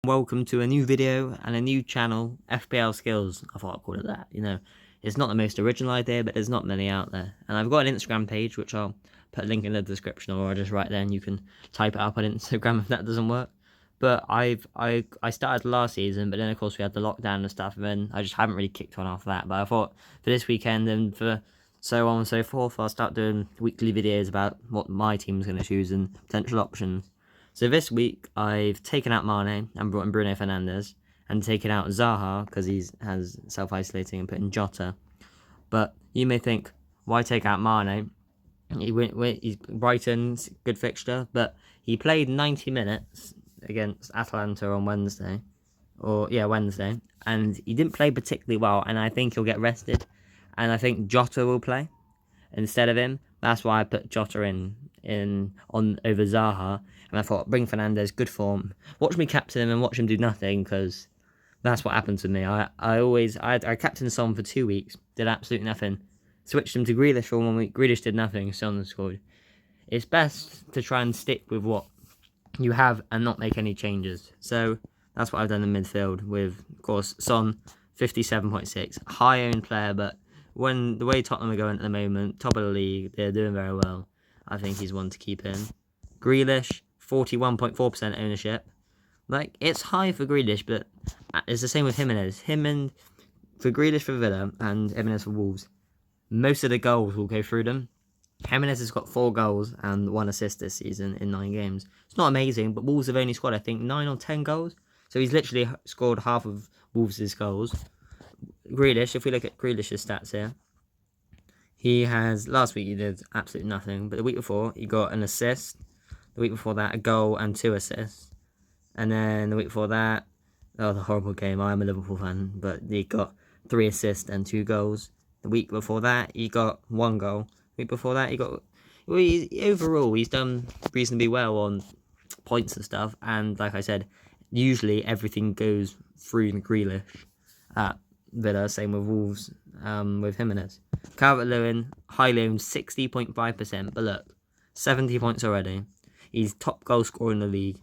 Welcome to a new video and a new channel, FPL Skills. I thought I'd call it that. It's not the most original idea, but there's not many out there. And I've got an Instagram page, which I'll put a link in the description, or I'll just write there and you can type it up on Instagram if that doesn't work. But I started last season, but then of course we had the lockdown and stuff, and then I just haven't really kicked on after that. But I thought for this weekend and for so on and so forth, I'll start doing weekly videos about what my team's going to choose and potential options. So this week, I've taken out Mane and brought in Bruno Fernandes, and taken out Zaha because he has self-isolating, and put in Jota. But you may think, why take out Mane? He's Brighton's good fixture, but he played 90 minutes against Atalanta on Wednesday, and he didn't play particularly well, and I think he'll get rested, and I think Jota will play instead of him. That's why I put Jota on over Zaha, and I thought, bring Fernandes, good form. Watch me captain him and watch him do nothing, because that's what happened to me. I captained Son for 2 weeks, did absolutely nothing. Switched him to Grealish for 1 week. Grealish did nothing. Son scored. It's best to try and stick with what you have and not make any changes. So that's what I've done in midfield with, of course, Son, 57.6, high owned player, but when the way Tottenham are going at the moment, top of the league, they're doing very well. I think he's one to keep in. Grealish, 41.4% ownership. Like, it's high for Grealish, but it's the same with Jimenez. For Grealish for Villa and Jimenez for Wolves, most of the goals will go through them. Jimenez has got 4 goals and 1 assist this season in 9 games. It's not amazing, but Wolves have only scored, I think, 9 or 10 goals. So he's literally scored half of Wolves' goals. Grealish, if we look at Grealish's stats here, last week he did absolutely nothing, but the week before he got an assist, the week before that a goal and 2 assists, and then the week before that, the horrible game, I am a Liverpool fan, but he got 3 assists and 2 goals. The week before that he got 1 goal, the week before that overall he's done reasonably well on points and stuff, and like I said, usually everything goes through Grealish at Villa, same with Wolves, with Jimenez. Calvert-Lewin, highly owned, 60.5%, but look, 70 points already. He's top goal scorer in the league.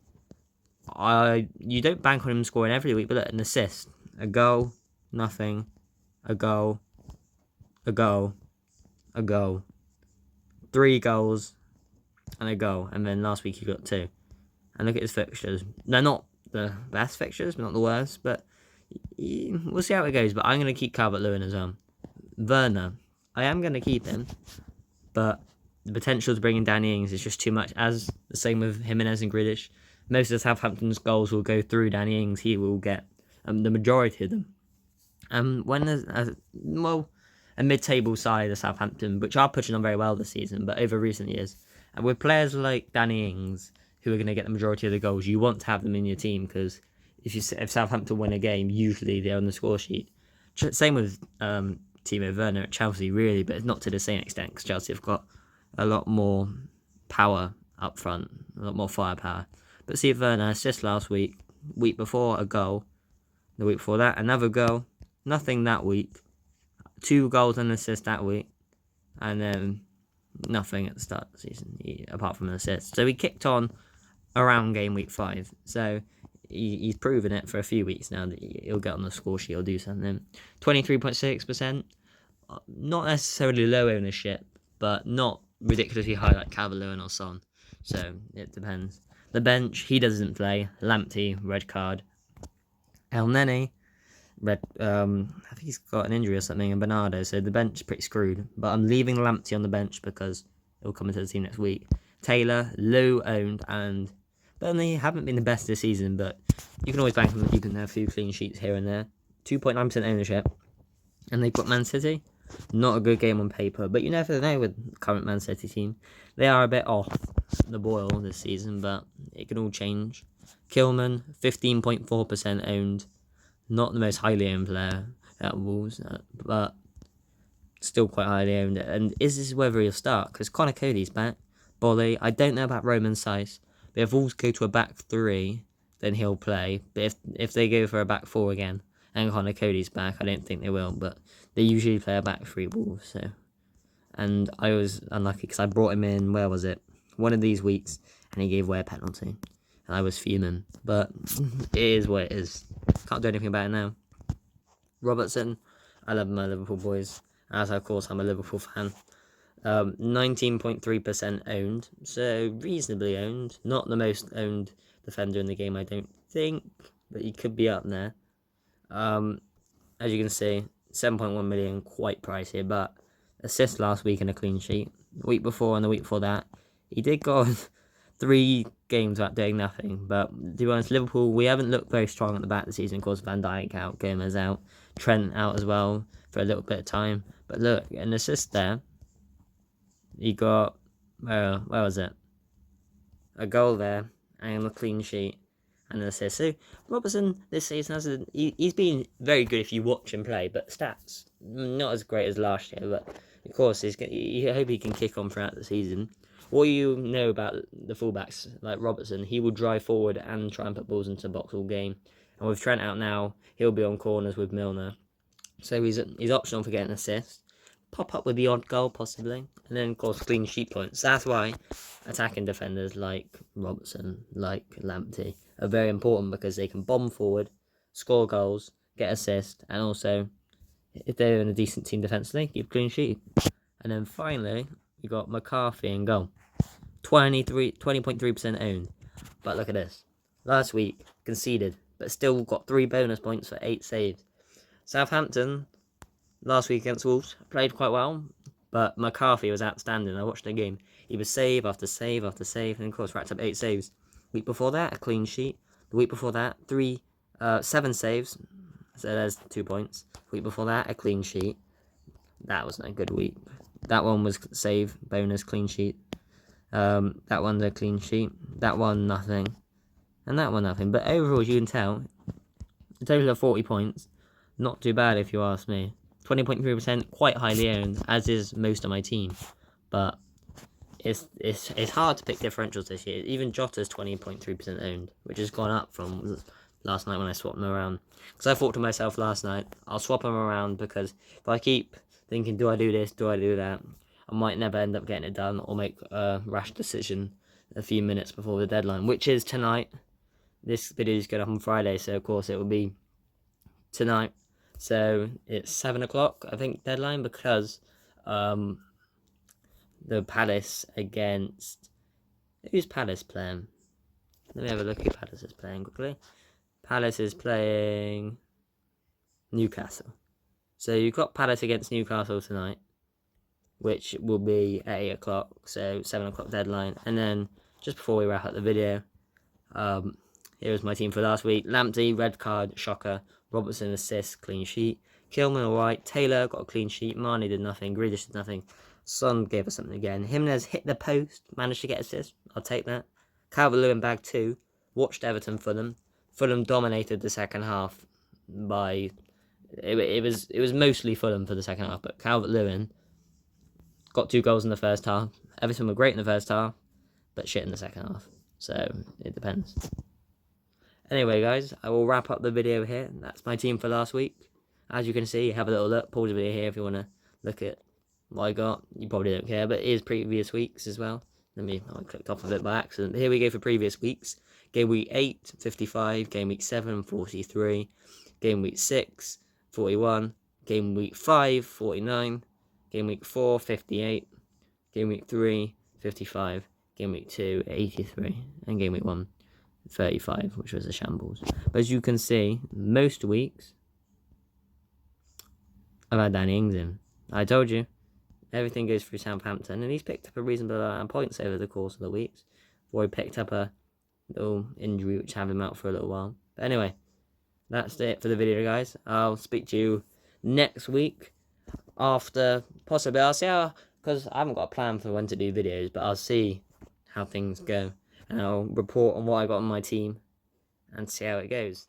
You don't bank on him scoring every week, but look, an assist, a goal, nothing, a goal, 3 goals, and a goal, and then last week he got 2. And look at his fixtures. They're not the best fixtures, but not the worst, but we'll see how it goes. But I'm going to keep Calvert-Lewin as well. Werner, I am going to keep him, but the potential to bring in Danny Ings is just too much. As the same with Jimenez and Grealish, most of Southampton's goals will go through Danny Ings. He will get the majority of them. When there's a mid-table side of Southampton, which are pushing on very well this season, but over recent years, and with players like Danny Ings, who are going to get the majority of the goals, you want to have them in your team, because if Southampton win a game, usually they're on the score sheet. Same with Timo Werner at Chelsea, really, but it's not to the same extent, because Chelsea have got a lot more power up front, a lot more firepower. But see, Werner, assist last week, week before a goal, the week before that another goal, nothing that week, 2 goals and an assist that week, and then nothing at the start of the season apart from an assist. So he kicked on around game week 5, so he's proven it for a few weeks now that he'll get on the score sheet, he'll do something. 23.6%, not necessarily low ownership, but not ridiculously high like Calvert-Lewin or Son, so it depends. The bench, he doesn't play. Lamptey, red card. El Nene, red. I think he's got an injury or something, and Bernardo, so the bench is pretty screwed. But I'm leaving Lamptey on the bench because he'll come into the team next week. Taylor, low owned, and Burnley haven't been the best this season, but you can always bank on them keeping a few clean sheets here and there. 2.9% ownership, and they've got Man City. Not a good game on paper, but you never know with the current Man City team. They are a bit off the boil this season, but it can all change. Kilman, 15.4% owned. Not the most highly owned player at Wolves, but still quite highly owned. And is this whether he'll start? Because Connor Cody's back. Bolly, I don't know about Roman Saiss, but if Wolves go to a back 3, then he'll play. But if they go for a back 4 again, and Connor Cody's back, I don't think they will, but they usually play a back 3 Wolves, so. And I was unlucky because I brought him in, where was it? One of these weeks, and he gave away a penalty. and I was fuming. But it is what it is. Can't do anything about it now. Robertson, I love my Liverpool boys, as of course I'm a Liverpool fan. 19.3% owned, so reasonably owned. Not the most owned defender in the game, I don't think, but he could be up there. As you can see, 7.1 million, quite pricey, but assist last week and a clean sheet. The week before and the week before that, he did go on 3 games without doing nothing. But to be honest, Liverpool, we haven't looked very strong at the back of the season. Of course, Van Dijk out, Gomez out, Trent out as well for a little bit of time. But look, an assist there. He got, where was it? A goal there and a clean sheet and an assist. So Robertson this season he's been very good if you watch him play, but stats not as great as last year. But of course, I hope he can kick on throughout the season. What you know about the fullbacks like Robertson, he will drive forward and try and put balls into the box all game. And with Trent out now, he'll be on corners with Milner, so he's optional for getting assists. Pop up with the odd goal possibly, and then of course clean sheet points. That's why attacking defenders like Robertson, like Lamptey are very important, because they can bomb forward, score goals, get assists, and also if they're in a decent team defensively, keep clean sheet. And then finally we got McCarthy in goal, 20.3% owned. But look at this, last week conceded, but still got 3 bonus points for 8 saves. Southampton last week against Wolves played quite well, but McCarthy was outstanding. I watched the game. He was save after save after save, and of course racked up 8 saves. Week before that, a clean sheet. The week before that, 7 saves. So there's 2 points. Week before that, a clean sheet. That wasn't a good week. That one was save, bonus, clean sheet. That one's a clean sheet. That one, nothing. And that one, nothing. But overall, as you can tell, a total of 40 points. Not too bad if you ask me. 20.3%, quite highly owned, as is most of my team. But it's hard to pick differentials this year. Even Jota's 20.3% owned, which has gone up from last night when I swapped them around. Because I thought to myself last night, I'll swap them around, because if I keep thinking, do I do this, do I do that, I might never end up getting it done, or make a rash decision a few minutes before the deadline, which is tonight. This video is going up on Friday, so of course it will be tonight. So it's 7 o'clock, I think, deadline, because the Palace against... Who's Palace playing? Let me have a look who Palace is playing quickly. Palace is playing Newcastle. So you've got Palace against Newcastle tonight, which will be at 8 o'clock, so 7 o'clock deadline. And then, just before we wrap up the video, here was my team for last week. Lamptey, red card, shocker. Robertson, assist, clean sheet. Kilman, alright. Taylor got a clean sheet. Mane did nothing. Grealish did nothing. Son gave us something again. Jimenez hit the post, managed to get assist. I'll take that. Calvert-Lewin bag 2. Watched Everton Fulham. Fulham dominated the second half by... It was mostly Fulham for the second half, but Calvert-Lewin got 2 goals in the first half. Everton were great in the first half, but shit in the second half. So, it depends. Anyway, guys, I will wrap up the video here. That's my team for last week. As you can see, have a little look. Pause the video here if you want to look at what I got. You probably don't care, but it is previous weeks as well. I clicked off of it by accident. Here we go for previous weeks. Game week 8, 55. Game week 7, 43. Game week 6, 41. Game week 5, 49. Game week 4, 58. Game week 3, 55. Game week 2, 83. And game week 1, 35, which was a shambles. But as you can see, most weeks I've had Danny Ings in. I told you, everything goes through Southampton, and he's picked up a reasonable amount of points over the course of the weeks, before he picked up a little injury which had him out for a little while. But anyway, that's it for the video, guys. I'll speak to you next week, after, possibly, I'll see how, because I haven't got a plan for when to do videos, but I'll see how things go. And I'll report on what I got on my team and see how it goes.